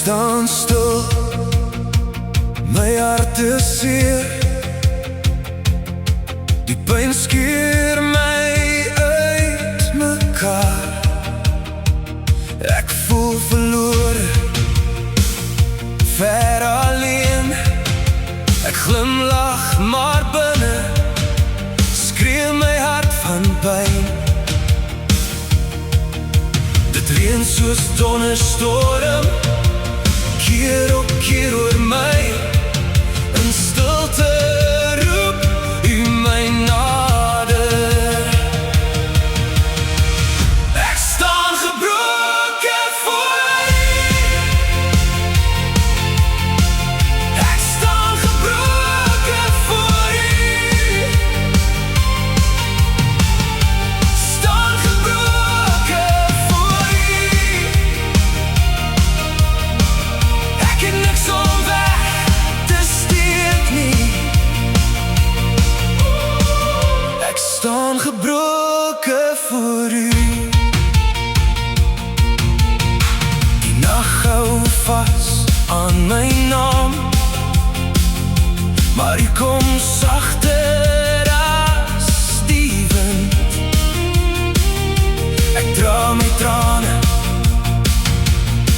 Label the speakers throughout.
Speaker 1: staan stil, my hart is seer. Die pyn skeer my uit mekaar. Ek voel verlore, ver alleen. Ek glimlach, maar binne skree my hart van pyn. Dit reën soos donderstorm, keer op keer oor my. In stilte roep U my nader. Ek staan gebroken voor U. Ek staan gebroken voor U. Staan gebroken voor U. Ek het niks om weg te steek nie. Ek staan gebroken voor U. Die nacht hou vast aan my naam, maar U kom sagter as die wind. Ek dra my trane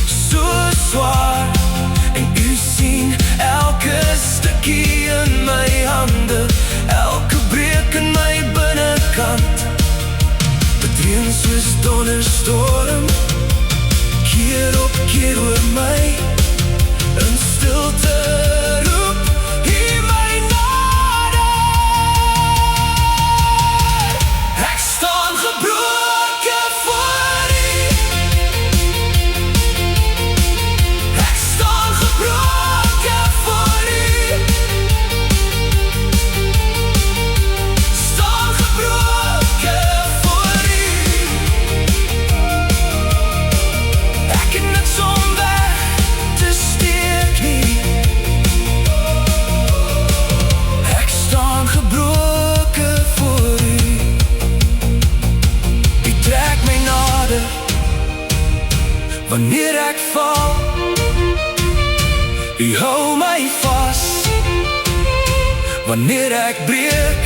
Speaker 1: so zwaar, en U sien elke stukkie in my hande, elke breek in my binnekant. Dit reën soos donderstorm, keer op keer oor my. In stilte roep U my nader. Ek staan gebroken voor U. Ek staan gebroken voor U. Staan gebroken voor U. Ek het niks om weg te steek nie. Ek staan gebroken voor U. U trek my nader wanneer ek val. U hou my vast wanneer ek breek.